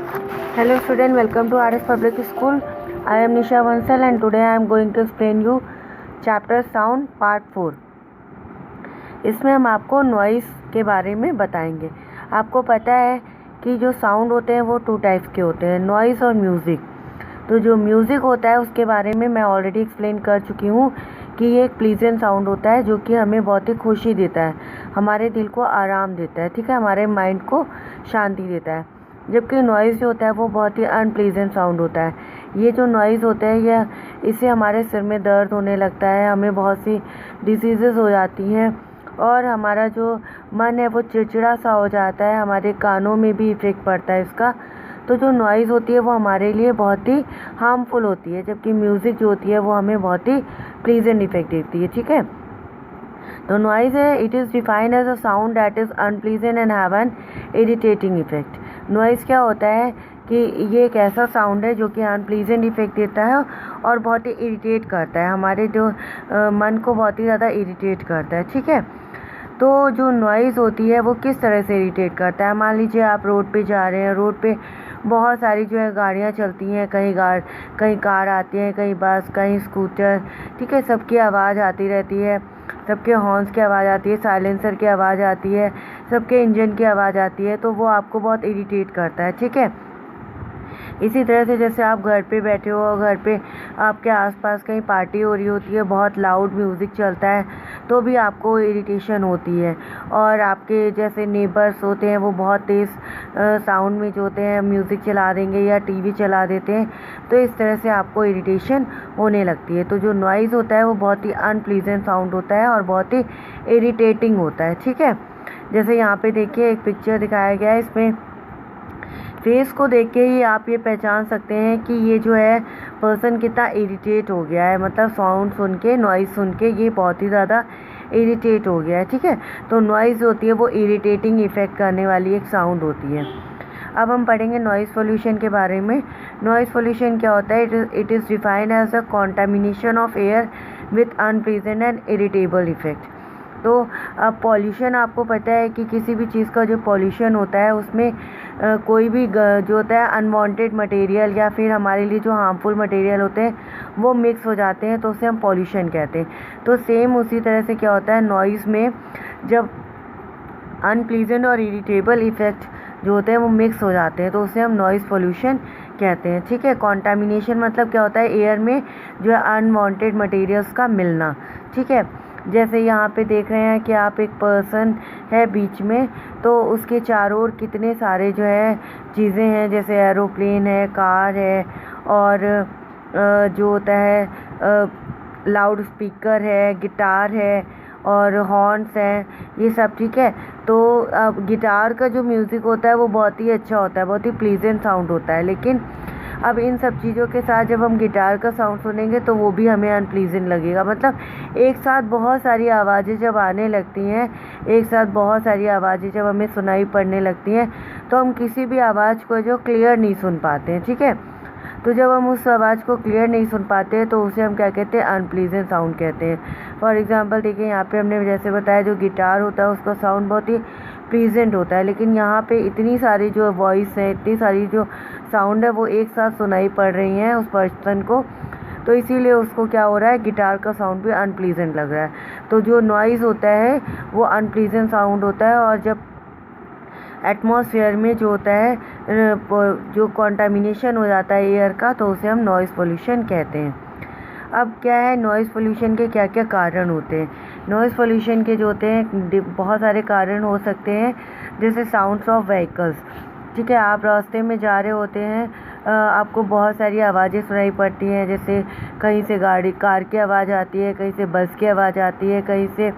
Hello student, welcome to RS Public School. I am Nisha Vansal and today I am going to explain you chapter sound part 4. इसमें हम आपको noise के बारे में बताएंगे। आपको पता है कि जो साउंड होते हैं वो 2 टाइप्स के होते हैं, नॉइज़ और म्यूज़िक। तो जो म्यूज़िक होता है उसके बारे में मैं ऑलरेडी एक्सप्लेन कर चुकी हूँ कि ये एक प्लीजेंट साउंड होता है जो कि हमें बहुत ही खुशी देता है, हमारे दिल को आराम देता है, ठीक है, हमारे माइंड को शांति देता है। जबकि नॉइज़ जो होता है वो बहुत ही अनप्लीजेंट साउंड होता है। ये जो नॉइज़ होता है इससे हमारे सिर में दर्द होने लगता है, हमें बहुत सी डिसीज़ेस हो जाती हैं और हमारा जो मन है वो चिड़चिड़ा सा हो जाता है, हमारे कानों में भी इफ़ेक्ट पड़ता है इसका। तो जो नॉइज़ होती है वो हमारे लिए बहुत ही हार्मफुल होती है, जबकि म्यूज़िक जो होती है वो हमें बहुत ही प्लीजेंट इफ़ेक्ट देती है, ठीक है। तो नॉइज़ है, it is defined as a sound that is unpleasant and have an irritating effect. Noise क्या होता है कि ये एक ऐसा साउंड है जो कि अनप्लीजेंट इफ़ेक्ट देता है और बहुत ही इरिटेट करता है, हमारे जो मन को बहुत ही ज़्यादा इरिटेट करता है, ठीक है। तो जो नॉइज़ होती है वो किस तरह से इरिटेट करता है। मान लीजिए आप रोड पे जा रहे हैं, रोड पे बहुत सारी जो है गाड़ियाँ चलती हैं, कहीं कार आती है, कहीं बस, कहीं स्कूटर, ठीक है, सबकी आवाज़ आती रहती है, सबके हॉर्न्स की आवाज़ आती है, साइलेंसर की आवाज़ आती है, सबके इंजन की आवाज़ आती है, तो वो आपको बहुत इरिटेट करता है, ठीक है। इसी तरह से जैसे आप घर पे बैठे हो और घर पे आपके आसपास कहीं पार्टी हो रही होती है, बहुत लाउड म्यूज़िक चलता है, तो भी आपको इरिटेशन होती है। और आपके जैसे नेबर्स होते हैं वो बहुत तेज़ साउंड में जो होते हैं म्यूज़िक चला देंगे या टीवी चला देते हैं, तो इस तरह से आपको इरिटेशन होने लगती है। तो जो नॉइज़ होता है वो बहुत ही अनप्लीजेंट साउंड होता है और बहुत ही इरिटेटिंग होता है, ठीक है। जैसे यहाँ पे देखिए एक पिक्चर दिखाया गया है, इसमें फेस को देख के ही आप ये पहचान सकते हैं कि ये जो है पर्सन कितना इरिटेट हो गया है, मतलब साउंड सुन के, नॉइज़ सुन के ये बहुत ही ज़्यादा इरिटेट हो गया है, ठीक है। तो नॉइज़ होती है वो इरिटेटिंग इफ़ेक्ट करने वाली एक साउंड होती है। अब हम पढ़ेंगे नॉइज़ पोल्यूशन के बारे में। नॉइज़ पोल्यूशन क्या होता है? It is defined as a contamination of air with unpleasant and irritable effect. तो अब पॉल्यूशन, आपको पता है कि किसी भी चीज़ का जो पॉल्यूशन होता है उसमें कोई भी जो होता है अनवांटेड मटेरियल या फिर हमारे लिए जो हार्मफुल मटेरियल होते हैं वो मिक्स हो जाते हैं, तो उसे हम पॉल्यूशन कहते हैं। तो सेम उसी तरह से क्या होता है नॉइज़ में, जब अनप्लीजेंट और इरिटेबल इफ़ेक्ट जो होते हैं वो मिक्स हो जाते हैं तो उसे हम नॉइज़ पोल्यूशन कहते हैं, ठीक है। कॉन्टामिनेशन मतलब क्या होता है? एयर में जो है अनवांटेड मटेरियल्स का मिलना, ठीक है। जैसे यहाँ पे देख रहे हैं कि आप एक पर्सन है बीच में, तो उसके चारों ओर कितने सारे जो है चीज़ें हैं, जैसे एरोप्लेन है, कार है और जो होता है लाउड स्पीकर है, गिटार है और हॉर्न्स हैं, ये सब, ठीक है। तो अब गिटार का जो म्यूज़िक होता है वो बहुत ही अच्छा होता है, बहुत ही प्लीजेंट साउंड होता है, लेकिन अब इन सब चीज़ों के साथ जब हम गिटार का साउंड सुनेंगे तो वो भी हमें अनप्लीजेंट लगेगा। मतलब एक साथ बहुत सारी आवाज़ें जब आने लगती हैं, एक साथ बहुत सारी आवाज़ें जब हमें सुनाई पड़ने लगती हैं तो हम किसी भी आवाज़ को जो क्लियर नहीं सुन पाते हैं, ठीक है। तो जब हम उस आवाज़ को क्लियर नहीं सुन पाते तो उसे हम क्या कहते हैं? अनप्लीजेंट साउंड कहते हैं। फॉर एग्जांपल देखिए यहाँ पे हमने जैसे बताया जो गिटार होता है उसका साउंड बहुत ही प्लीजेंट होता है, लेकिन यहाँ पे इतनी सारी जो वॉइस है, इतनी सारी जो साउंड है वो एक साथ सुनाई पड़ रही हैं उस पर्सन को, तो इसीलिए उसको क्या हो रहा है, गिटार का साउंड भी अनप्लीजेंट लग रहा है। तो जो नॉइज़ होता है वो अनप्लीजेंट साउंड होता है और जब एटमॉस्फेयर में जो होता है जो कंटामिनेशन हो जाता है एयर का, तो उसे हम नॉइज़ पोल्यूशन कहते हैं। अब क्या है, नॉइज़ पोल्यूशन के क्या क्या कारण होते हैं? नॉइज़ पोल्यूशन के जो होते हैं बहुत सारे कारण हो सकते हैं, जैसे साउंड्स ऑफ व्हीकल्स, ठीक है। आप रास्ते में जा रहे होते हैं, आपको बहुत सारी आवाज़ें सुनाई पड़ती हैं, जैसे कहीं से कार की आवाज़ आती है, कहीं से बस की आवाज़ आती है, कहीं से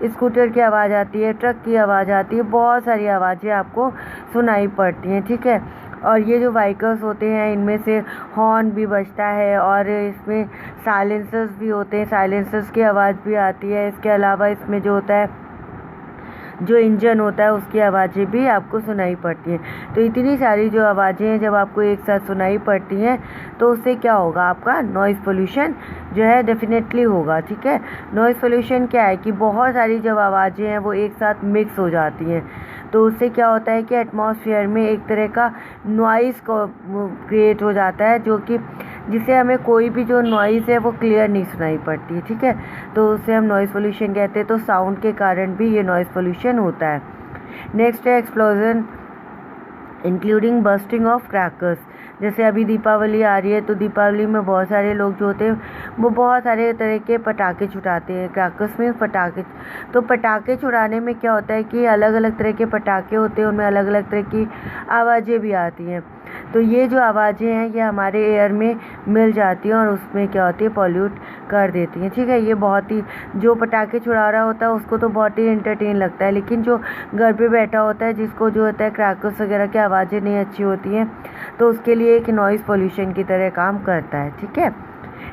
स्कूटर की आवाज़ आती है, ट्रक की आवाज़ आती है, बहुत सारी आवाज़ें आपको सुनाई पड़ती हैं, ठीक है। और ये जो व्हीकल्स होते हैं इनमें से हॉर्न भी बजता है और इसमें साइलेंसर्स भी होते हैं, साइलेंसर्स की आवाज़ भी आती है। इसके अलावा इसमें जो होता है जो इंजन होता है उसकी आवाज़ें भी आपको सुनाई पड़ती हैं। तो इतनी सारी जो आवाज़ें हैं जब आपको एक साथ सुनाई पड़ती हैं तो उससे क्या होगा, आपका नॉइज़ पोल्यूशन जो है डेफिनेटली होगा, ठीक है। नॉइज़ पोल्यूशन क्या है कि बहुत सारी जब आवाज़ें हैं वो एक साथ मिक्स हो जाती हैं, तो उससे क्या होता है कि एटमॉस्फेयर में एक तरह का नॉइज़ को क्रिएट हो जाता है, जो कि जिससे हमें कोई भी जो नॉइज़ है वो क्लियर नहीं सुनाई पड़ती है, ठीक है। तो उसे हम नॉइज़ पोल्यूशन कहते हैं। तो साउंड के कारण भी ये नॉइज़ पोल्यूशन होता है। नेक्स्ट है explosion including bursting of crackers. जैसे अभी दीपावली आ रही है, तो दीपावली में बहुत सारे लोग जो होते हैं वो बहुत सारे तरह के पटाखे छुटाते हैं। क्रैकर्स में पटाखे, तो पटाखे छुड़ाने में क्या होता है कि अलग अलग तरह के पटाखे होते हैं, उनमें अलग अलग तरह की आवाज़ें भी आती हैं। तो ये जो आवाज़ें हैं ये हमारे एयर में मिल जाती हैं और उसमें क्या होती है, पॉल्यूट कर देती हैं, ठीक है। ये बहुत ही, जो पटाखे छुड़ा रहा होता है उसको तो बहुत ही एंटरटेन लगता है, लेकिन जो घर पे बैठा होता है, जिसको जो होता है क्रैकर्स वगैरह की आवाज़ें नहीं अच्छी होती हैं, तो उसके लिए एक नॉइज़ पोल्यूशन की तरह काम करता है, ठीक है।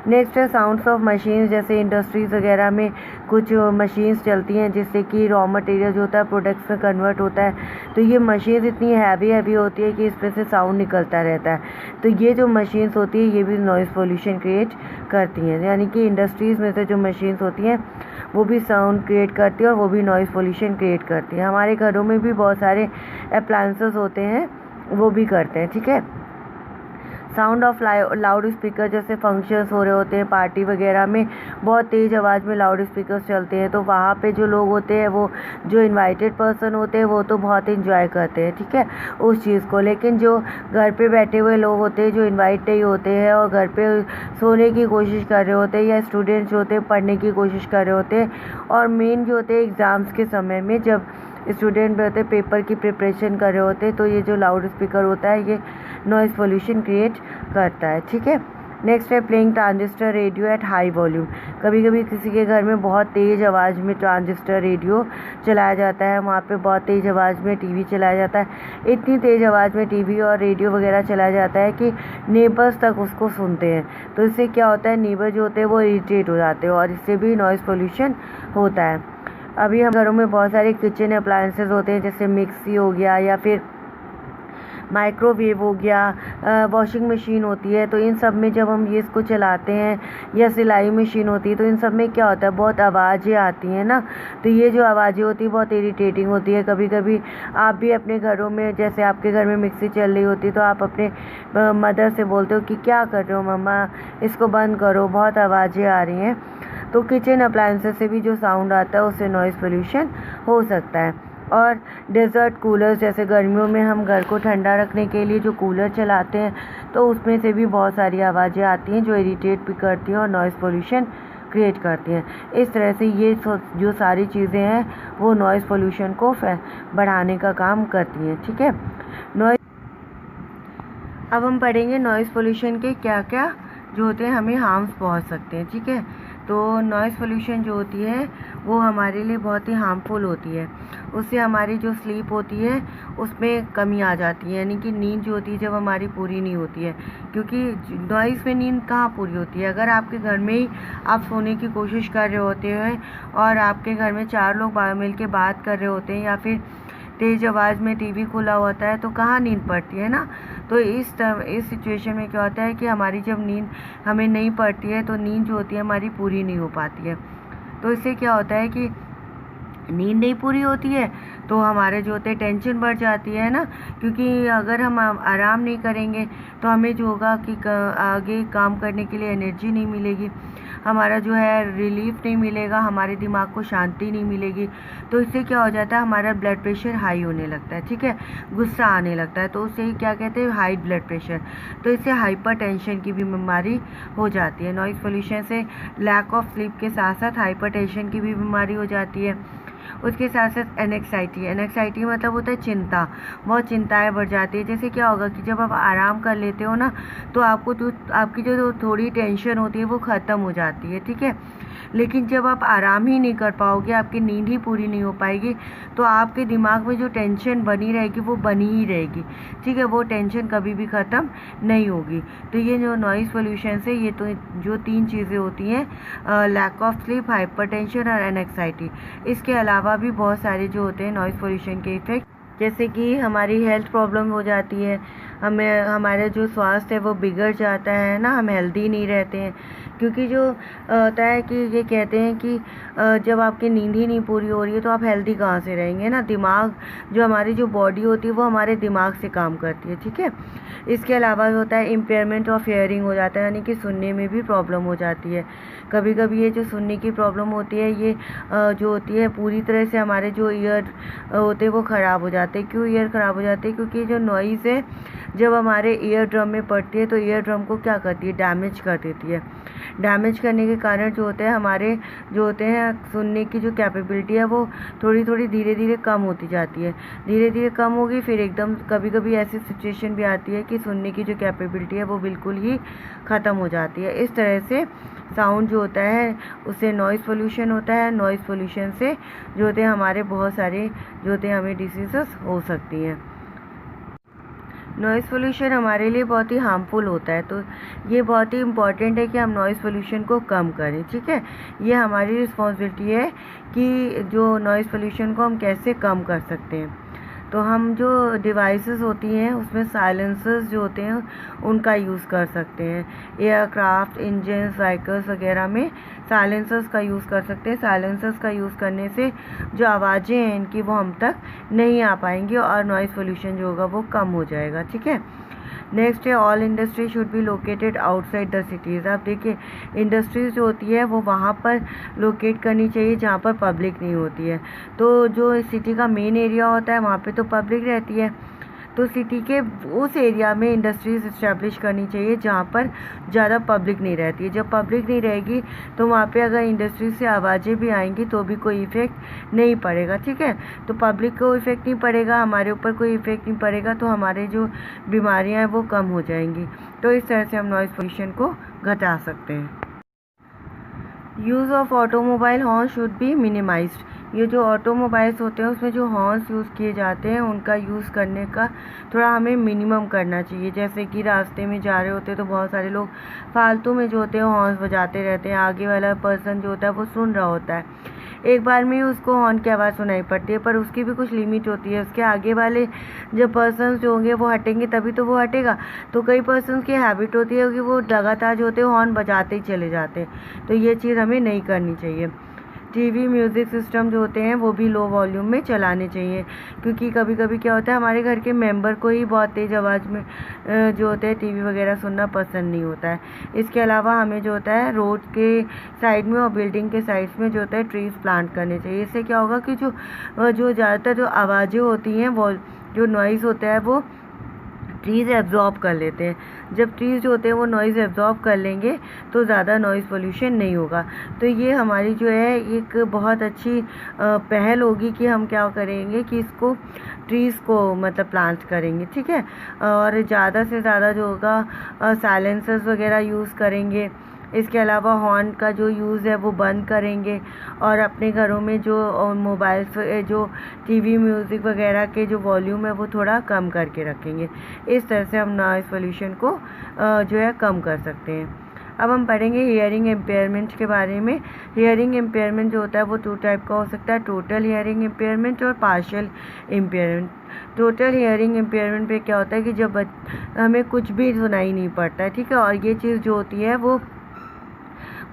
नेक्स्ट है साउंड्स ऑफ मशीन्स। जैसे इंडस्ट्रीज़ वगैरह में कुछ मशीन्स चलती हैं जिससे कि रॉ मटेरियल जो होता है प्रोडक्ट्स में कन्वर्ट होता है। तो ये मशीन्स इतनी हैवी होती है कि इसमें से साउंड निकलता रहता है। तो ये जो मशीन्स होती है ये भी नॉइज़ पोल्यूशन क्रिएट करती हैं, यानी कि इंडस्ट्रीज़ में से जो मशीन्स होती हैं वो भी साउंड क्रिएट करती है और वो भी नॉइज़ पोल्यूशन क्रिएट करती है। हमारे घरों में भी बहुत सारे अप्लायंसेस होते हैं, वो भी करते हैं, ठीक है। Sound of loud speaker. जैसे फंक्शंस हो रहे होते हैं, पार्टी वगैरह में बहुत तेज़ आवाज़ में लाउड स्पीकर्स चलते हैं, तो वहाँ पे जो लोग होते हैं, वो जो इनवाइटेड पर्सन होते हैं वो तो बहुत इंजॉय करते हैं, ठीक है, उस चीज़ को। लेकिन जो घर पे बैठे हुए लोग होते हैं, जो इनवाइट नहीं होते हैं और घर पे सोने की कोशिश कर रहे होते हैं, या स्टूडेंट्स जो होते हैं पढ़ने की कोशिश कर रहे होते हैं, और मेन जो होते हैं एग्ज़ाम्स के समय में जब स्टूडेंट होते हैं पेपर की प्रिपरेशन कर रहे होते हैं, तो ये जो लाउड स्पीकर होता है ये नॉइज़ पोल्यूशन क्रिएट करता है, ठीक है। नेक्स्ट है playing transistor radio at high volume. कभी कभी किसी के घर में बहुत तेज़ आवाज़ में ट्रांजिस्टर रेडियो चलाया जाता है, वहाँ पे बहुत तेज़ आवाज़ में टीवी चलाया जाता है। इतनी तेज़ आवाज़ में टीवी और रेडियो वगैरह चलाया जाता है कि नेबर्स तक उसको सुनते हैं। तो इससे क्या होता है, नेबर जो होते हैं वो इरिटेट हो जाते हैं और इससे भी नॉइज़ पोल्यूशन होता है। अभी हम घरों में बहुत सारे किचन अप्लायंसेस होते हैं, जैसे मिक्सी हो गया या फिर माइक्रोवेव हो गया, वॉशिंग मशीन होती है। तो इन सब में जब हम ये इसको चलाते हैं, या सिलाई मशीन होती है, तो इन सब में क्या होता है, बहुत आवाज़ें आती हैं ना। तो ये जो आवाज़ें होती है बहुत इरिटेटिंग होती है। कभी कभी आप भी अपने घरों में, जैसे आपके घर में मिक्सी चल रही होती है, तो आप अपने मदर से बोलते हो कि क्या कर रहे हो मम्मा, इसको बंद करो, बहुत आवाज़ें आ रही हैं। तो किचन अप्लायंसेस से भी जो साउंड आता है उससे नॉइज़ पोल्यूशन हो सकता है। और डेजर्ट कूलर्स, जैसे गर्मियों में हम घर को ठंडा रखने के लिए जो कूलर चलाते हैं, तो उसमें से भी बहुत सारी आवाज़ें आती हैं जो इरिटेट भी करती हैं और नॉइज़ पोल्यूशन क्रिएट करती हैं। इस तरह से ये जो सारी चीज़ें हैं वो नॉइज़ पोल्यूशन को बढ़ाने का काम करती हैं, ठीक है। नॉइज़, अब हम पढ़ेंगे नॉइज़ पोल्यूशन के क्या क्या जो होते हैं हमें हार्म्स पहुंच सकते हैं, ठीक है। तो नॉइज़ पोल्यूशन जो होती है वो हमारे लिए बहुत ही हार्मफुल होती है। उससे हमारी जो स्लीप होती है उसमें कमी आ जाती है, यानी कि नींद जो होती है जब हमारी पूरी नहीं होती है, क्योंकि नॉइज़ में नींद कहाँ पूरी होती है। अगर आपके घर में ही आप सोने की कोशिश कर रहे होते हैं और आपके घर में 4 लोग मिल के बात कर रहे होते हैं, या फिर तेज़ आवाज़ में टीवी खुला होता है, तो कहाँ नींद पड़ती है ना। तो इस सिचुएशन में क्या होता है कि हमारी जब नींद हमें नहीं पड़ती है, तो नींद जो होती है हमारी पूरी नहीं हो पाती है। तो इससे क्या होता है कि नींद नहीं पूरी होती है तो हमारे जो होते हैं टेंशन बढ़ जाती है ना, क्योंकि अगर हम आराम नहीं करेंगे तो हमें जो होगा कि आगे काम करने के लिए एनर्जी नहीं मिलेगी, हमारा जो है रिलीफ नहीं मिलेगा, हमारे दिमाग को शांति नहीं मिलेगी। तो इससे क्या हो जाता है, हमारा ब्लड प्रेशर हाई होने लगता है, ठीक है, गुस्सा आने लगता है। तो उससे क्या कहते हैं, हाई ब्लड प्रेशर। तो इससे हाइपर टेंशन की भी बीमारी हो जाती है। नॉइज़ पोल्यूशन से लैक ऑफ स्लीप के साथ साथ हाइपर टेंशन की भी बीमारी हो जाती है। उसके साथ साथ एनेक्साइटी मतलब होता है चिंता, बहुत चिंताएं बढ़ जाती है। जैसे क्या होगा कि जब आप आराम कर लेते हो ना, तो आपकी जो थोड़ी टेंशन होती है वो ख़त्म हो जाती है, ठीक है। लेकिन जब आप आराम ही नहीं कर पाओगे, आपकी नींद ही पूरी नहीं हो पाएगी, तो आपके दिमाग में जो टेंशन बनी रहेगी वो बनी ही रहेगी, ठीक है, वो टेंशन कभी भी ख़त्म नहीं होगी। तो ये जो नॉइज़ पोल्यूशन से ये तो जो 3 चीज़ें होती हैं, लैक ऑफ स्लीप, हाइपरटेंशन और एनेक्साइटी, इसके अलावा भी बहुत सारे जो होते हैं नॉइज़ पोल्यूशन के इफ़ेक्ट, जैसे कि हमारी हेल्थ प्रॉब्लम हो जाती है, हमें हमारे जो स्वास्थ्य है वो बिगड़ जाता है ना, हम हेल्दी नहीं रहते हैं। क्योंकि जो होता है कि ये कहते हैं कि जब आपकी नींद ही नहीं पूरी हो रही है तो आप हेल्दी कहाँ से रहेंगे ना। दिमाग, जो हमारी जो बॉडी होती है वो हमारे दिमाग से काम करती है, ठीक है। इसके अलावा होता है इम्पेयरमेंट ऑफ हियरिंग हो जाता है, यानी कि सुनने में भी प्रॉब्लम हो जाती है। कभी कभी ये जो सुनने की प्रॉब्लम होती है ये जो होती है पूरी तरह से हमारे जो ईयर होते हैं वो ख़राब हो जाते हैं। क्यों ईयर ख़राब हो जाते हैं? क्योंकि जो नॉइज़ है जब हमारे ईयर ड्रम में पड़ती है तो ईयर ड्रम को क्या करती है, डैमेज कर देती है। डैमेज करने के कारण जो होते हैं हमारे जो होते हैं सुनने की जो कैपेबिलिटी है वो थोड़ी थोड़ी धीरे धीरे कम होती जाती है। धीरे धीरे कम होगी, फिर एकदम कभी कभी ऐसी सिचुएशन भी आती है कि सुनने की जो कैपेबिलिटी है वो बिल्कुल ही ख़त्म हो जाती है। इस तरह से साउंड जो होता है उससे नॉइज़ पोल्यूशन होता है। नॉइज़ पोल्यूशन से जो होते हैं हमारे बहुत सारे जो होते हैं हमें डिसीज़ेस हो सकती हैं। नॉइज़ पोल्यूशन हमारे लिए बहुत ही हार्मफुल होता है, तो ये बहुत ही इम्पॉर्टेंट है कि हम नॉइज़ पोल्यूशन को कम करें, ठीक है। ये हमारी रिस्पॉन्सिबिलिटी है कि जो नॉइज़ पोल्यूशन को हम कैसे कम कर सकते हैं। तो हम जो डिवाइसेस होती हैं उसमें साइलेंसर्स जो होते हैं उनका यूज़ कर सकते हैं। एयरक्राफ्ट, इंजन्स, व्हीकल्स वगैरह में साइलेंसर्स का यूज़ कर सकते हैं। साइलेंसर्स का यूज़ करने से जो आवाज़ें हैं इनकी वो हम तक नहीं आ पाएंगी और नॉइज़ पोल्यूशन जो होगा वो कम हो जाएगा, ठीक है। नेक्स्ट है all industry should be located outside the cities. आप देखिए इंडस्ट्रीज़ जो होती है वो वहाँ पर लोकेट करनी चाहिए जहाँ पर पब्लिक नहीं होती है। तो जो सिटी का मेन एरिया होता है वहाँ पे तो पब्लिक रहती है, तो सिटी के उस एरिया में इंडस्ट्रीज़ इस्टेब्लिश करनी चाहिए जहाँ पर ज़्यादा पब्लिक नहीं रहती है। जब पब्लिक नहीं रहेगी तो वहाँ पे अगर इंडस्ट्रीज से आवाज़ें भी आएंगी तो भी कोई इफ़ेक्ट नहीं पड़ेगा, ठीक है। तो पब्लिक को इफ़ेक्ट नहीं पड़ेगा, हमारे ऊपर कोई इफ़ेक्ट नहीं पड़ेगा, तो हमारे जो बीमारियाँ हैं वो कम हो जाएंगी। तो इस तरह से हम नॉइज़ पोल्यूशन को घटा सकते हैं। Use of automobile horn should be minimised. ये जो ऑटोमोबाइल्स होते हैं उसमें जो हॉर्न्स यूज़ किए जाते हैं उनका यूज़ करने का थोड़ा हमें मिनिमम करना चाहिए। जैसे कि रास्ते में जा रहे होते हैं तो बहुत सारे लोग फालतू में जो होते हैं हॉर्न्स बजाते रहते हैं। आगे वाला पर्सन जो होता है वो सुन रहा होता है, एक बार में ही उसको हॉर्न की आवाज़ सुनाई पड़ती है, पर उसकी भी कुछ लिमिट होती है। उसके आगे वाले जब पर्सन्स जो होंगे वो हटेंगे तभी तो वो हटेगा। तो कई पर्सन्स की हैबिट होती है कि वो लगातार जो होते हैं हॉर्न बजाते ही चले जाते हैं, तो ये चीज़ हमें नहीं करनी चाहिए। टीवी म्यूज़िक सिस्टम जो होते हैं वो भी लो वॉल्यूम में चलाने चाहिए, क्योंकि कभी कभी क्या होता है हमारे घर के मेंबर को ही बहुत तेज़ आवाज़ में जो होते हैं टीवी वगैरह सुनना पसंद नहीं होता है। इसके अलावा हमें जो होता है रोड के साइड में और बिल्डिंग के साइड्स में जो होता है ट्रीज़ प्लांट करने चाहिए। इससे क्या होगा कि जो ज़्यादातर जो आवाज़ें होती हैं वो जो नॉइज़ होता है वो ट्रीज़ एब्जॉर्ब कर लेते हैं। जब ट्रीज़ जो होते हैं वो नॉइज़ एब्जॉर्ब कर लेंगे तो ज़्यादा नॉइज़ पोल्यूशन नहीं होगा। तो ये हमारी जो है एक बहुत अच्छी पहल होगी कि हम क्या करेंगे कि इसको ट्रीज़ को मतलब प्लांट करेंगे, ठीक है। और ज़्यादा से ज़्यादा जो होगा साइलेंसर्स वगैरह यूज़ करेंगे। इसके अलावा हॉर्न का जो यूज़ है वो बंद करेंगे और अपने घरों में जो मोबाइल्स जो टीवी म्यूज़िक वगैरह के जो वॉल्यूम है वो थोड़ा कम करके रखेंगे। इस तरह से हम नॉइज़ पोल्यूशन को जो है कम कर सकते हैं। अब हम पढ़ेंगे हियरिंग इम्पेयरमेंट के बारे में। हियरिंग इम्पेयरमेंट जो होता है वो 2 टाइप का हो सकता है, टोटल हियरिंग इम्पेयरमेंट और partial impairment. Total hearing impairment पे क्या होता है कि जब हमें कुछ भी सुनाई नहीं पड़ता है, ठीक है, और ये चीज़ जो होती है वो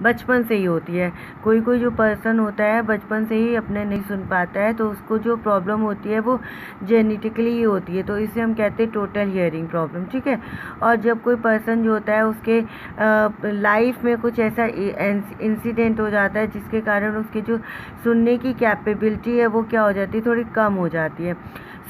बचपन से ही होती है। कोई कोई जो पर्सन होता है बचपन से ही अपने नहीं सुन पाता है, तो उसको जो प्रॉब्लम होती है वो जेनेटिकली ही होती है, तो इसे हम कहते हैं टोटल हियरिंग प्रॉब्लम, ठीक है। और जब कोई पर्सन जो होता है उसके लाइफ में कुछ ऐसा इंसिडेंट हो जाता है जिसके कारण उसकी जो सुनने की कैपेबिलिटी है वो क्या हो जाती है, थोड़ी कम हो जाती है।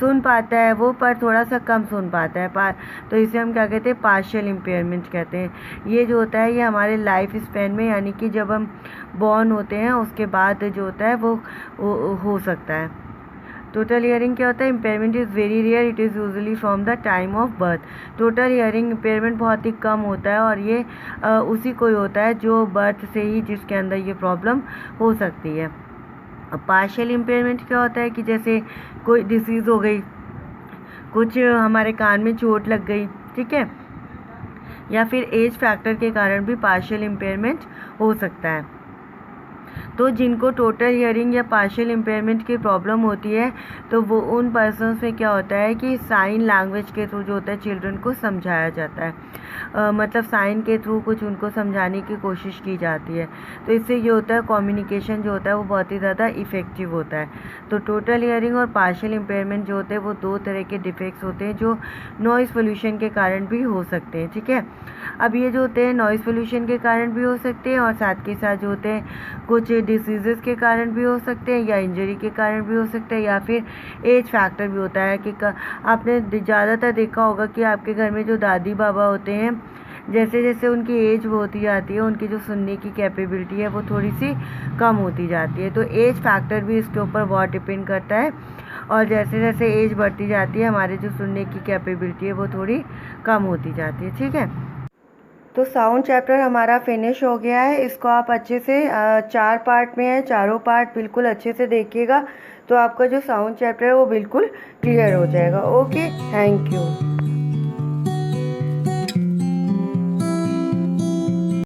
सुन पाता है वो पर थोड़ा सा कम सुन पाता है, तो इसे हम क्या कहते हैं, पार्शियल इम्पेयरमेंट कहते हैं। ये जो होता है ये हमारे लाइफ स्पैन में, यानी कि जब हम बॉर्न होते हैं उसके बाद जो होता है वो हो सकता है। टोटल हियरिंग क्या होता है, impairment is very rare, it is usually from the time of birth. Total hearing impairment बहुत ही कम होता है और ये उसी को ही होता है जो बर्थ से ही जिसके अंदर ये प्रॉब्लम हो सकती है। पार्शियल इम्पेयरमेंट क्या होता है कि जैसे कोई डिसीज़ हो गई, कुछ हमारे कान में चोट लग गई, ठीक है, या फिर एज फैक्टर के कारण भी पार्शियल इम्पेयरमेंट हो सकता है। तो जिनको टोटल हियरिंग या पार्शियल इम्पेयरमेंट की प्रॉब्लम होती है तो वो उन पर्सन्स में क्या होता है कि साइन लैंग्वेज के थ्रू जो होता है चिल्ड्रन को समझाया जाता है, मतलब साइन के थ्रू कुछ उनको समझाने की कोशिश की जाती है। तो इससे ये होता है कम्युनिकेशन जो होता है वो बहुत ही ज़्यादा इफ़ेक्टिव होता है। तो टोटल हियरिंग और पार्शियल इम्पेयरमेंट जो होते हैं वो दो तरह के डिफेक्ट्स होते हैं जो नॉइज़ पोल्यूशन के कारण भी हो सकते हैं, ठीक है। अब ये जो होते हैं नॉइज़ पोल्यूशन के कारण भी हो सकते हैं और साथ के साथ जो होते हैं कुछ डिसीज़ेस के कारण भी हो सकते हैं या इंजरी के कारण भी हो सकते हैं या फिर एज फैक्टर भी होता है कि आपने ज़्यादातर देखा होगा कि आपके घर में जो दादी बाबा होते हैं जैसे जैसे उनकी एज वो होती जाती है उनकी जो सुनने की कैपेबिलिटी है वो थोड़ी सी कम होती जाती है। तो एज फैक्टर भी इसके ऊपर बहुत डिपेंड करता है और जैसे जैसे एज बढ़ती जाती है हमारे जो सुनने की कैपेबिलिटी है वो थोड़ी कम होती जाती है, ठीक है। तो साउंड चैप्टर हमारा फिनिश हो गया है। इसको आप अच्छे से 4 पार्ट में है, चारों पार्ट बिल्कुल अच्छे से देखिएगा तो आपका जो साउंड चैप्टर है वो बिल्कुल क्लियर हो जाएगा। Okay, thank you.